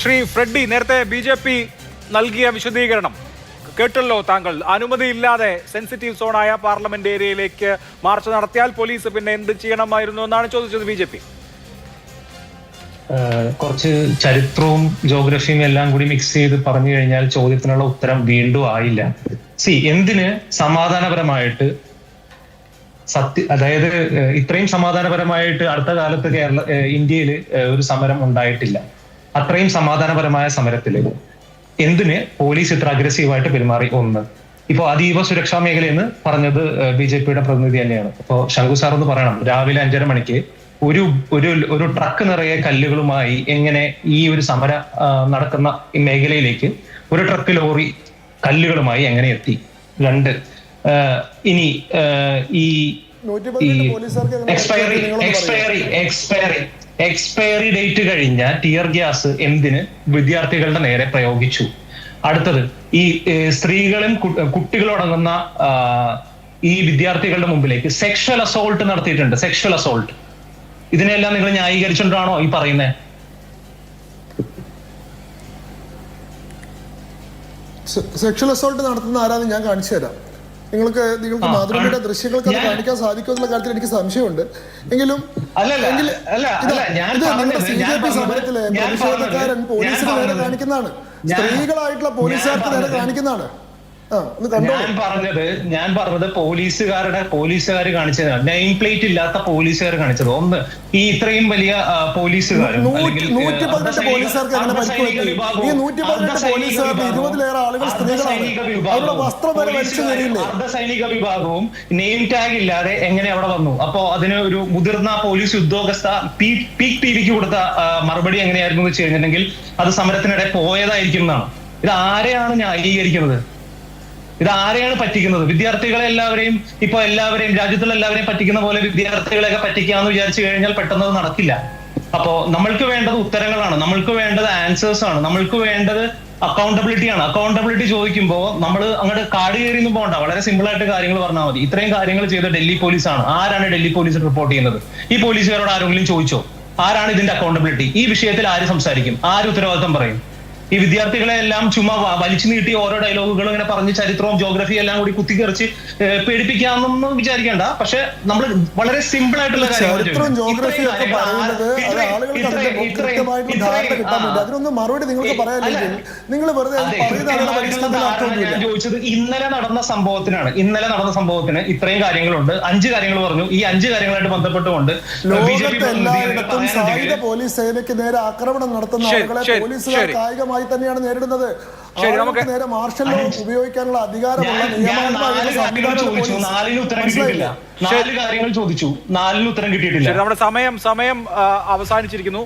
Shri Freddy, നേരത്തെ BJP. നൽകിയ വിശദീകരണം കേട്ടല്ലോ താങ്കൾ. അനുമതിയില്ലാതെ സെൻസിറ്റീവ് സോണായ പാർലമെന്റ് ഏരിയയിലേക്ക് മാർച്ച് നടത്തിയാൽ പോലീസ് പിന്നെ എന്ത് ചെയ്യണമായിരുന്നു എന്നാണ് ചോദിച്ചത് ബി.ജെ.പി. കുറച്ച് ചരിത്രവും ജോഗ്രഫിയും എല്ലാം കൂടി മിക്സ് ചെയ്ത് പറഞ്ഞു കഴിഞ്ഞാൽ ചോദ്യത്തിനുള്ള ഉത്തരം വീണ്ടും ആയില്ല. എന്തിന് സമാധാനപരമായിട്ട് അതായത് ഇത്രയും സമാധാനപരമായിട്ട് അടുത്ത കാലത്ത് ഇന്ത്യയിൽ ഒരു സമരം ഉണ്ടായിട്ടില്ല. അത്രയും സമാധാനപരമായ സമരത്തില് എന്തിന് പോലീസ് ഇത്ര അഗ്രസീവായിട്ട് പെരുമാറി? ഒന്ന്, ഇപ്പൊ അതീവ സുരക്ഷാ മേഖലയെന്ന് പറഞ്ഞത് ബി.ജെ.പിയുടെ പ്രതിനിധി തന്നെയാണ്. ഇപ്പൊ ശങ്കു സാർ ഒന്ന് പറയണം, രാവിലെ 5:30 മണിക്ക് ഒരു ട്രക്ക് നിറയെ കല്ലുകളുമായി എങ്ങനെ ഈ ഒരു സമര നടക്കുന്ന ഈ മേഖലയിലേക്ക് ഒരു ട്രക്ക് ലോറി കല്ലുകളുമായി എങ്ങനെ എത്തി? രണ്ട്, ഇനി ഈ എക്സ്പയറി ഡേറ്റ് കഴിഞ്ഞ ടിയർ ഗ്യാസ് എന്തിന് വിദ്യാർത്ഥികളുടെ നേരെ പ്രയോഗിച്ചു? അടുത്തത്, ഈ സ്ത്രീകളും കുട്ടികളടങ്ങുന്ന ഈ വിദ്യാർത്ഥികളുടെ മുമ്പിലേക്ക് സെക്ഷൽ അസോൾട്ട് നടത്തിയിട്ടുണ്ട്. സെക്ഷൽ അസോൾട്ട്, ഇതിനെല്ലാം നിങ്ങൾ ന്യായീകരിച്ചുകൊണ്ടാണോ ഈ പറയുന്നത്? സെക്ഷൽ അസോൾട്ട് നടത്തുന്ന ആരാന്ന് ഞാൻ കാണിച്ചു തരാം. നിങ്ങൾക്ക് മാതൃഭൂമിയുടെ ദൃശ്യങ്ങൾക്ക് അത് കാണിക്കാൻ സാധിക്കുമെന്നുള്ള കാര്യത്തിൽ എനിക്ക് സംശയമുണ്ട്. എങ്കിലും നിങ്ങളുടെ CJP സമരത്തിലെ പ്രതിഷേധക്കാരൻ പോലീസിന് നേരെ കാണിക്കുന്നതാണ്, സ്ത്രീകളായിട്ടുള്ള പോലീസുകാർക്ക് നേരെ കാണിക്കുന്നതാണ്. ഞാൻ പറഞ്ഞത് പോലീസുകാർ കാണിച്ചതാണ്, നെയിം പ്ലേറ്റ് ഇല്ലാത്ത പോലീസുകാർ കാണിച്ചത്. ഒന്ന്, ഈ ഇത്രയും വലിയ പോലീസുകാർ 118 പോലീസുകാർക്ക് അങ്ങനെ പരിക്കുപറ്റി. ഈ 118 പോലീസുകാർക്ക് 20-ലേറെ ആളുകൾ സ്ത്രീകളാണ്. അവരുടെ വസ്ത്രം വരെ വലിച്ചു കയറിയില്ലേ? അർദ്ധസൈനിക വിഭാഗവും നെയിം ടാഗ് ഇല്ലാതെ എങ്ങനെ അവിടെ വന്നു? അപ്പോ അതിന് ഒരു മുതിർന്ന പോലീസ് ഉദ്യോഗസ്ഥ പീക്ക് ടിവിക്ക് കൊടുത്ത മറുപടി എങ്ങനെയായിരുന്നു വെച്ച് കഴിഞ്ഞിട്ടുണ്ടെങ്കിൽ അത് സമരത്തിനിടെ പോയതായിരിക്കും എന്നാണ്. ഇത് ആരെയാണ് ന്യായീകരിക്കുന്നത്? ഇത് ആരെയാണ് പറ്റിക്കുന്നത്? വിദ്യാർത്ഥികളെ എല്ലാവരെയും രാജ്യത്തുള്ള എല്ലാവരെയും പറ്റിക്കുന്ന പോലെ വിദ്യാർത്ഥികളെയൊക്കെ പറ്റിക്കാന്ന് വിചാരിച്ചു കഴിഞ്ഞാൽ പെട്ടെന്ന് അത് നടക്കില്ല. അപ്പോ നമ്മൾക്ക് വേണ്ടത് ഉത്തരങ്ങളാണ്, നമ്മൾക്ക് വേണ്ടത് ആൻസേഴ്സ് ആണ്, നമ്മൾക്ക് വേണ്ടത് അക്കൗണ്ടബിലിറ്റി ആണ്. അക്കൗണ്ടബിലിറ്റി ചോദിക്കുമ്പോൾ നമ്മൾ അങ്ങോട്ട് കാട് കയറിയൊന്നും പോകണ്ട, വളരെ സിമ്പിൾ ആയിട്ട് കാര്യങ്ങൾ പറഞ്ഞാൽ മതി. ഇത്രയും കാര്യങ്ങൾ ചെയ്ത ഡൽഹി പോലീസാണ്. ആരാണ് ഡൽഹി പോലീസ് റിപ്പോർട്ട് ചെയ്യുന്നത്? ഈ പോലീസുകാരോട് ആരെങ്കിലും ചോദിച്ചോ? ആരാണ് ഇതിന്റെ അക്കൗണ്ടബിലിറ്റി? ഈ വിഷയത്തിൽ ആര് സംസാരിക്കും? ആര് ഉത്തരവാദിത്തം പറയും? ഈ വിദ്യാർത്ഥികളെ എല്ലാം ചുമ്മാ വലിച്ചു നീട്ടി ഓരോ ഡയലോഗുകളും ഇങ്ങനെ പറഞ്ഞ് ചരിത്രവും ജോഗ്രഫിയും എല്ലാം കൂടി കുത്തിക്കറിച്ച് പേടിപ്പിക്കാമെന്നൊന്നും വിചാരിക്കേണ്ട. പക്ഷെ നമ്മൾ വളരെ സിമ്പിൾ ആയിട്ടുള്ള അതിനൊന്നും മറുപടി നിങ്ങൾക്ക് പറയാനില്ലെങ്കിൽ നിങ്ങൾ വെറുതെ ഞാൻ ചോദിച്ചത് ഇന്നലെ നടന്ന സംഭവത്തിന് ഇത്രയും കാര്യങ്ങളുണ്ട്. 5 കാര്യങ്ങൾ പറഞ്ഞു. ഈ 5 കാര്യങ്ങളായിട്ട് ബന്ധപ്പെട്ടുകൊണ്ട് ലോകത്തെല്ലായിടത്തും സായുധ പോലീസ് സേനയ്ക്ക് നേരെ ആക്രമണം നടത്തുന്ന ആളുകളെ പോലീസുകാർ കായികമായി തന്നെയാണ് നേരിടുന്നത്. നേരെ മാർഷൽ ലോ ഉപയോഗിക്കാനുള്ള അധികാരമുള്ള കാര്യങ്ങൾ ചോദിച്ചു, 4 ഉത്തരം കിട്ടിയിട്ടില്ല. നമ്മുടെ സമയം അവസാനിച്ചിരിക്കുന്നു.